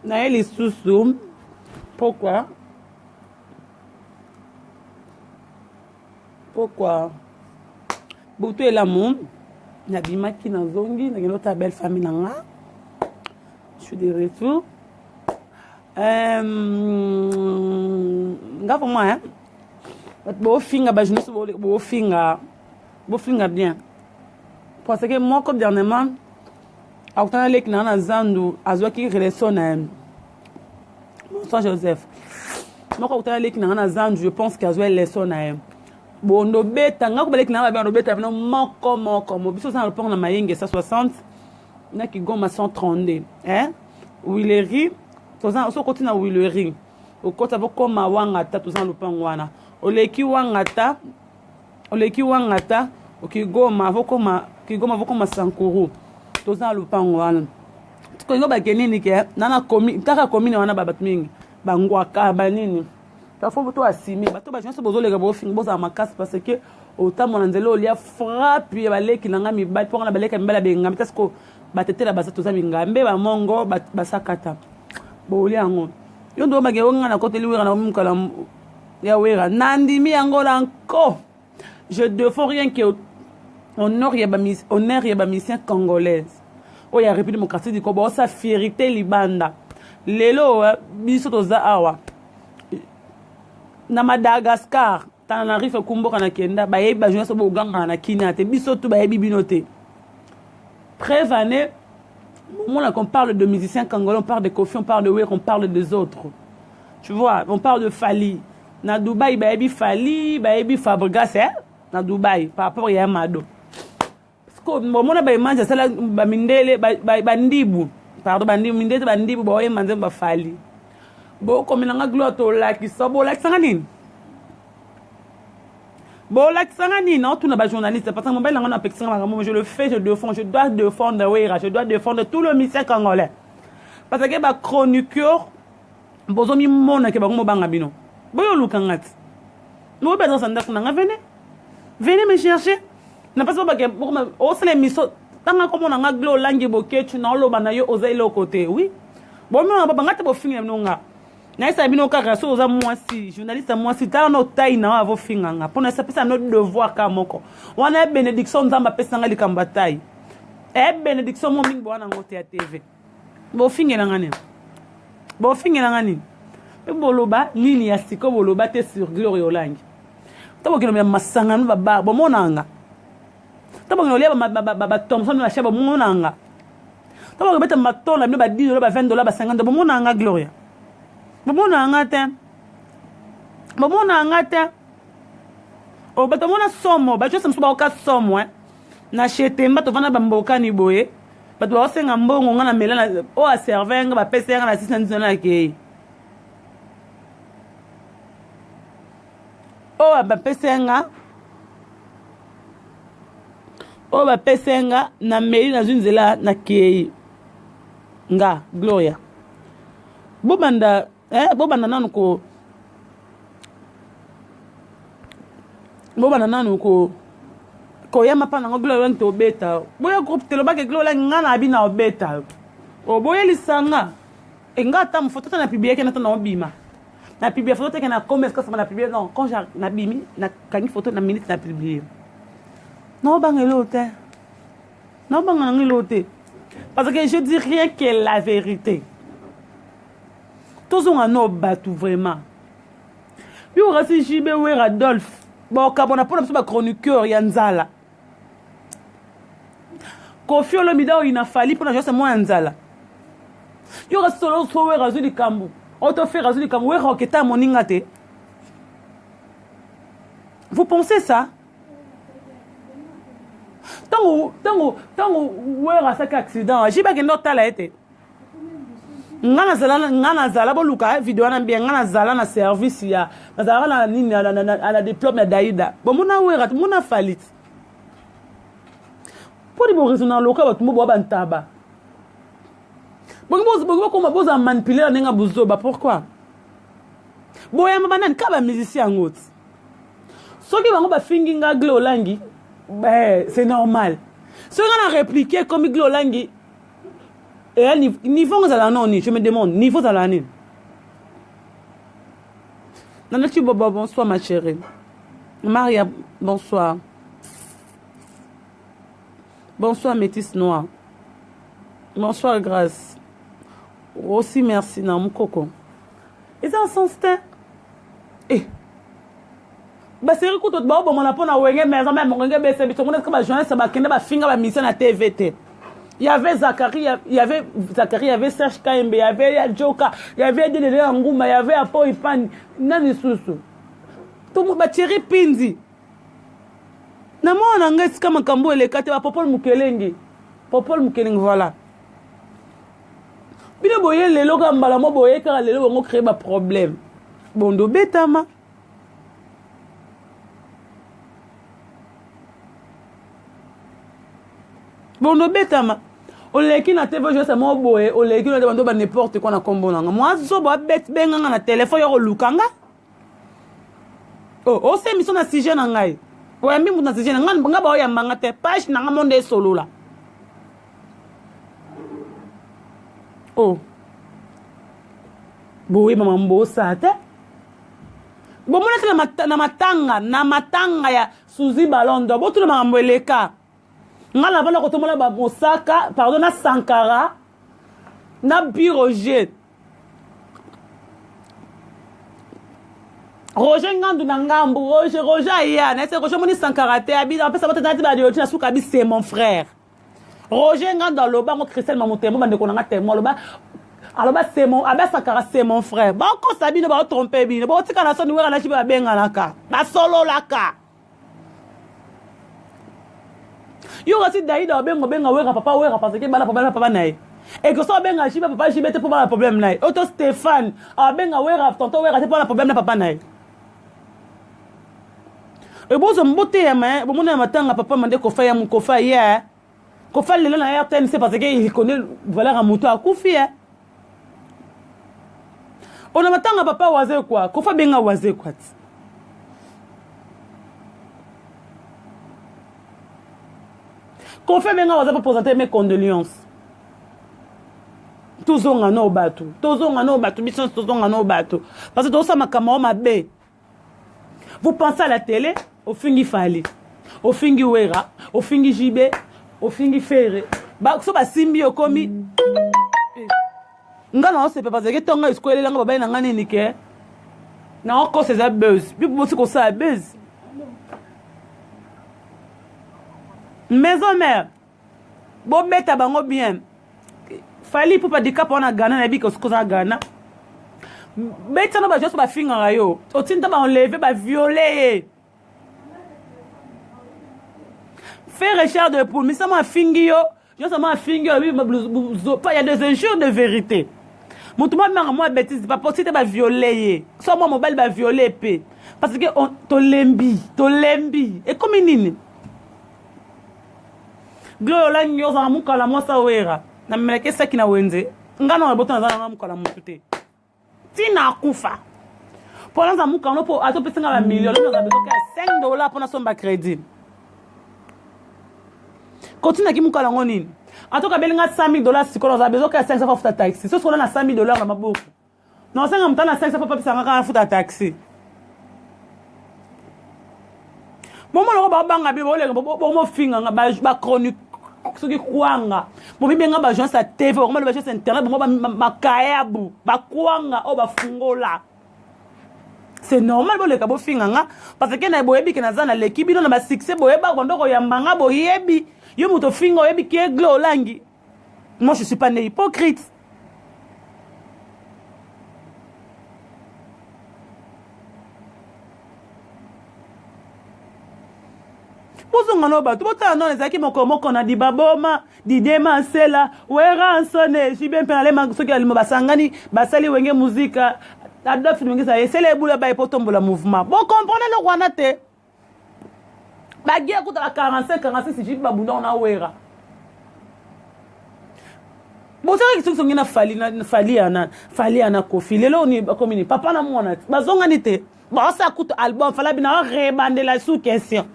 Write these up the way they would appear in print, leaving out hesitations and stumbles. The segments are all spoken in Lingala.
naye lisusu pourquoi butu elamu nabimaki na zongi nakendota belle famille nanga je suis de retour nga vraiment hein bofinga ba jeunesse bofinga bien parce que moi comme dernièrement autana leki na zandu azwaki relation na Saint Joseph moi quand autana leki na zandu je pense qu'azwa relation na bon no beta nga ko baleki na ba no beta no moko mo biso ça le pont na mayenge 160 na ki goma 132 hein Willery toza so continue na Willery o kota bokoma wanga ta toza lupango wana oleki wangata okigoma vokoma sankuru toza lupango wana ko yo bakenini ke nana komi taka komine wana babatu mingi bangwaka banini ta fo to asimi bato ba jonso bozolega bofinga boza makasi parce que otamo na nzelo lia frappe baleki nanga mibali pona baleka mibala benga parce que batetela basa toza mingambe ba mongo basakata boli yango yo ndo bage wonga na côté liwira na mukala ya wera nandimi yango lanko je défends rien que honneur ya ba mission congolaise o ya République démocratique du Congo sa fierté libanda lelo biso toza awa na Madagascar tana rife kumboka na kenda ba yebi ba jeunesse bo ganga na kinate biso tu ba yebi binote preuve année on parle de musiciens congolais, on parle de Kofi, on parle de Wer, on parle des autres. Tu vois, on parle de Fali. Na Dubaï, baby Fali, baby Fabregas, hein? Na Dubaï, par rapport à Yamado. Parce que bon, on a ba image ça là, ba mindele, ba ndibu. Pardon, ba ndibu, mindele ba ndibu, ba image ba Fali. Bon, comme na gloire to la qui so bo la sanganine. Bon, là, non, tout le journaliste, parce que je le fais, je défends, je dois défendre Wera, je dois défendre tout le ministère congolais. Parce que les chroniqueurs, ils ont mis mon qui est bangabino. Bon, nous venez me chercher. N'a pas que au sein émission, tant que on a glo langue boké, tu n'as pas na yo osé le côté, oui. Bon, mais on va pas ngate bo finir nonga. Na isa bino kaka so za mwasi journaliste mwasi ta no tai na avo finganga pona sa pesa notre devoir ka moko wana bénédiction nzamba pesa ngali kambatai bénédiction mo mingi bwana ngote ya TV bo fingela ngani e boloba nini ya siko boloba te sur Gloire Olangi tabo kino ya masangano baba bo monanga tabo kino lia ba Thomson na shaba monanga tabo beta matona bino ba $10 ba $20 ba $50 bo monanga Gloria Bomona angate. O bato mona somo, ba chose msuba oka somo na chete mbato vana bamboka ni boye. Bato wa senga mbongo ngana melana o a servenga ba pesa ngana 600 na ke. O ba pesa nga na meli na zunzela na ke. Nga Gloria. Bobanda nanu ko yama pa na Gloire Olangi to beta boya groupe telo ba ke Gloire Olangi ngana abina obeta o boya lisanga engata mfoto na publier ke na tona obima na publier photo ke na commerce ka na publier non quand na bimi na kangi photo na minute na publier non bangelote parce que je dis rien que la vérité. Tous ont un autre bateau vraiment. Puis on reste Jibé ou Adolphe. Bon, quand on a pas de chroniqueur, Yanzala. Kofi Olomide, il a fallu pour la jouer moi Yanzala. Il y aura solo sauver Razou du Kambu. On te fait Razou du Kambu. Où est-ce que mon ingate? Vous pensez ça? Tant où est-ce que accident? J'ai pas que notre talent été. Ngana zala boluka video na bien ngana zala na service ya na zala na nini na diplôme ya Daïda bon mona wera mona falit pour di bo raisonner loka ba tumo bo bantaba bon ko boza manipuler nenga buzoba pourquoi boya mabanani ka ba musicien ngot soki bango ba finginga Gloire Olangi c'est normal soki na répliquer comme Gloire Olangi Et niveau je me demande, niveau Zalani. Nanati Bobo, bonsoir ma chérie. Maria, bonsoir. Bonsoir Métis Noir. Bonsoir Grâce. Aussi merci na mukoko. Et ça en sens eh. Bah c'est écoute ba bon na pona wenge maison même wenge bese bitongo que ba journaliste ba kende ba finga ba mission na TVT. Il y avait Zachary, il y avait Serge Kaembe, il y avait Joka, il y avait Dele Ngouma, il y avait Apo Ipan, nani susu. Tout le monde Thierry Pinzi. Na moi on a kama kambo ele kate ba Popol Mukelengi. Popol Mukelengi voilà. Bino boye lelo ka mbala mo boye ka lelo ngo créer ba problème. Bondo betama. Bondo betama. Oleki na TV je sama boye, oleki na bando ba n'importe quoi na kombo nanga. Moi zo ba bet benga na téléphone yo lukanga. Oh, c'est mission na sujet na ngai. Oya mbi na sujet na nga ba ya manga te page na nga monde solo la. Oh. Boye mama mbosa te. Bomona na matanga ya Suzy Balondo. Bo tout le mambo eleka. Nga la bala kotomola ba Mosaka, pardon na Sankara. Na Biroger. Roger Ngandu na ngambu, Roger aya, na c'est Roger moni Sankara te abi, en fait ça va te dire ba de na suka bi c'est mon frère. Roger Ngandu dans le bas mo Christelle Mamotemo bande ko na temo loba. Alors bah c'est mon Abba Sankara c'est mon frère. Ba ko sabi no ba tromper bi. Ba tika na so ni wera na chiba benga na ka. Ba solo la ka. Yo aussi Daïda benga wera papa parce que bala papa nae. Et que ça benga chiba papa chiba te pour pas problème nae. Auto Stéphane benga wera tonton wera te pour la problème na papa nae. Et bon zo mbote ya ma bon mona matanga papa mande ko fa ya mu ko fa ya. Ko fa lelo na RTN c'est parce que il connaît valeur à moto à kufi hein. On a matanga papa waze quoi? Ko fa benga waze quoi? Ko fa benga waze pour présenter mes condoléances. Tozonga no bato. Mission tozonga no bato. Parce que tout ça makama ma bé. Vous pensez à la télé, au fingi fali, au fingi wera, au fingi jibé, au fingi ferré. Ba so ba simbi okomi. Ngana c'est pas parce que tonga eskwele langa baba na ngani nike. Na encore c'est ça buzz. Puis pour que ça buzz. Maison mère. Bon beta bango bien. Fali pour pas de cap on a Ghana na bi ko ça Ghana. Beta no ba juste ba finga yo. Otinta ba enlever ba violer. Faire recherche de poule, mais ça m'a fingi yo. Juste m'a fingi yo, il y a des injures de vérité. Mon tout monde moi bêtise pas possible ba violer. Soit moi mobile ba violer pe. Parce que on to lembi. Et comme nini. Glo la nyo za mukala mo sa wera. Na meleke ça qui na wenze. Ngana na botana za mukala mo tuté. Tina kufa. Pour l'instant, nous avons besoin de millions. Nous avons besoin de $5 pour notre crédit. Continue à qui nous avons besoin. En tout cas, nous avons $100,000 si nous avons besoin de 500 fois de taxi. Si nous avons $100,000, nous avons beaucoup. Nous avons 500 fois de taxi. Bon, nous avons besoin chronique. Ce qui kwanga mo bibenga ba agence à TV vraiment le agence internet mo ba kayabu ba kwanga o ba fungola c'est normal bo le kabo finganga parce que na boyebi ke na zana l'équipe na ba succès boyeba kondoko ya mbanga boyebi yo moto fingo oyebi ke glo langi. Moi je suis pas né hypocrite. Bozonga no bato bota non ezaki moko na di baboma di dema sela wera nsone jibe penale mangusoki alimo basangani basali wenge muzika adolf wenge sa esele bula ba ipotombola mouvement bon comprenez le rwanda te bagia kuta 45 jibe babunda na wera bozonga kisongi na fali ana kofi lelo ni bakomini papa na mwana bazonga ni te ba sa kuta album fala bina rebandela sous question.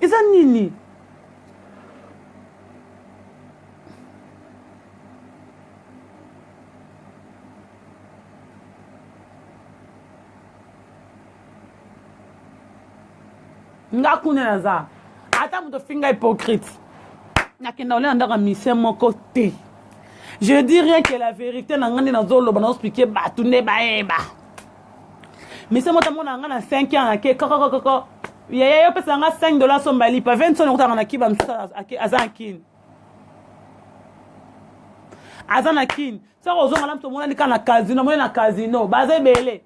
eza nini nga kuna naza ata moto finga hypocrite nakenda olela ndaka mission moko te. Je dis rien que la vérité na ngandi nazoloba na expliquer batu nde baeba mission mota mona nga na 5 ans na ke koko yaya yo pesa nga $5 somba lipa 20 sono kutanga na kiba msusa azankin azanakin soko ozonga la mto mona nika na casino mona na casino baze bele.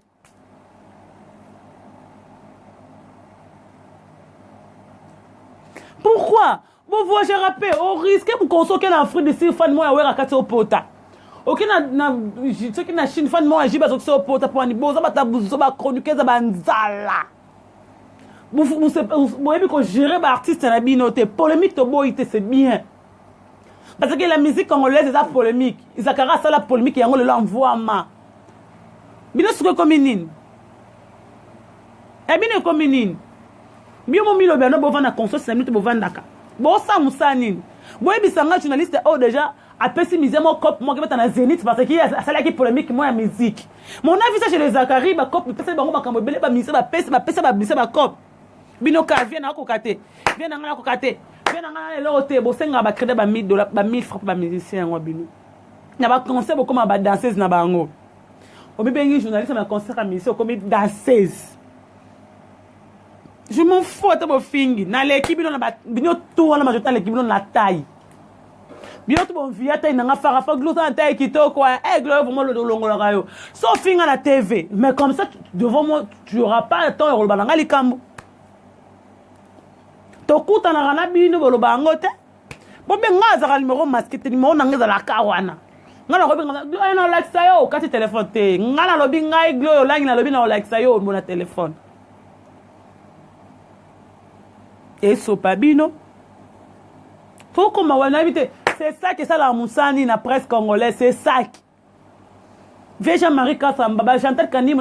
Pourquoi? Vous voyez, j'ai rappelé, au risque de consommer dans l'Afrique de Sire, fan moi, à Kati au pota. Ok, ce qui na Chine, fan moi, à Jiba, au pota, pour un beau, ça va vous chroniquer, ça va nzala. Vous savez que gérer l'artiste, c'est la binote. Polémique, c'est bien. Parce que la musique congolaise, c'est polémique. Ils ont ça la polémique, et on l'envoie ma. Bino, c'est comme une. Et bien, comme une. Bien mon milo beno bo vanda console 5 minutes bo vanda ka bo sa musanini boye bisanga journaliste oh déjà a pessimisé mon cop moi qui mettre na Zénith parce qu'il y a ça là qui polémique moi la musique mon avis ça chez les Zakari ba cop pesa bango makambo belé ba mise ba pesa ba bise ba cop bino ka vient na kokate vient na kokate vient na le hotel bo senga ba crédit ba $1000 ba 1000 francs ba musicien ngo bino na ba concert bo comme ba danseuse na bango obi bengi journaliste na concert à mission comme danseuse. Je m'en fous de mon fingi. Dans l'équipe, on a tout on a majorité l'équipe on la taille. Bien tout bon via taille n'a pas faire gloire en taille qui to quoi. Eh gloire vraiment le longo la rayo. Sauf fingi à la TV. Mais comme ça devant moi tu auras pas le temps de regarder dans les cambo. To kuta na rana bino bolo bangote. Bon ben ngaza ka numéro masqué numéro na ngaza la kawana. Ngana ko benga na like sayo kati téléphone te. Ngana lobi ngai gloire langi na lobi na like sayo mon téléphone. Et Sopabino. Pourquoi c'est ça que ça la Moussani na presse congolaise, c'est ça. Jean-Marie Kassam, Baba Chantal Kani,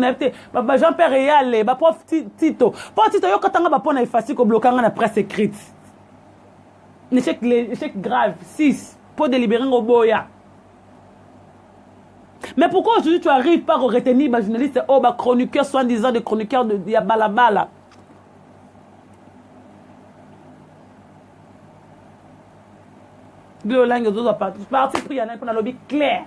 Baba Jean-Pierre Réal, Baba Prof Tito. Prof Tito, yo katanga ba pona effacer ko bloquer na presse écrite. Échec grave 6 pour délibérer au boya. Mais pourquoi aujourd'hui tu arrives pas à retenir les journalistes oh ba chroniqueurs soi-disant des chroniqueurs de Balabala. Parti pris pour un lobby clair.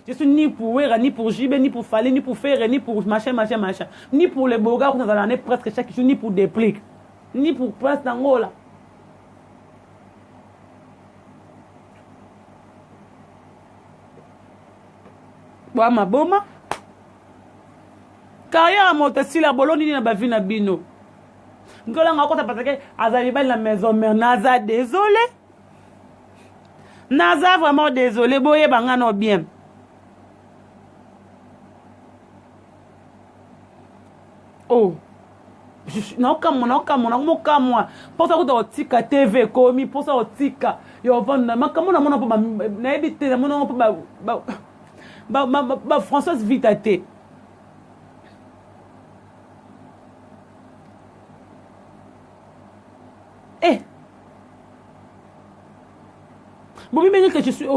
Je suis ni pour Wera, ni pour Jibé, ni pour Fallé, ni pour Ferré, ni pour machin. Ni pour les beaux gars, on a presque chaque jour, ni pour Déplique, ni pour Prince d'Angola. Bois ma boma. Carrière à Montessi, la Bologne, ni na vie na bino. Ngola nga kota parce que Azaliba la maison mère Naza désolé. Naza vraiment désolé, boye bangano bien. Oh. Non comme moi. Pour ça que tika TV komi, pour ça tika. Yo vendre ma comme on a pas na ebité na mon ba Françoise Vitate. Eh. Je suis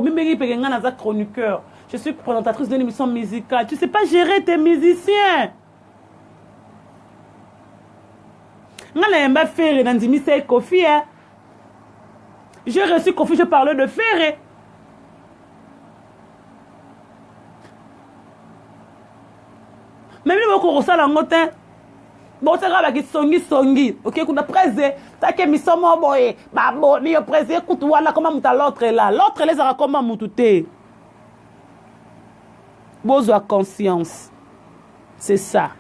chroniqueur. Je suis présentatrice d'une émission musicale. Tu sais pas gérer tes musiciens. J'ai reçu Kofi, je parlais de Ferré. Même si vous avez un motin, bon, c'est grave, songi. Ok, qu'on a présé, ça qui est mis son mot, boy. Bah, bon, mais au présé, écoute, voilà comment mouta l'autre est là. L'autre est là, comment moutouté. Besoin conscience. C'est ça.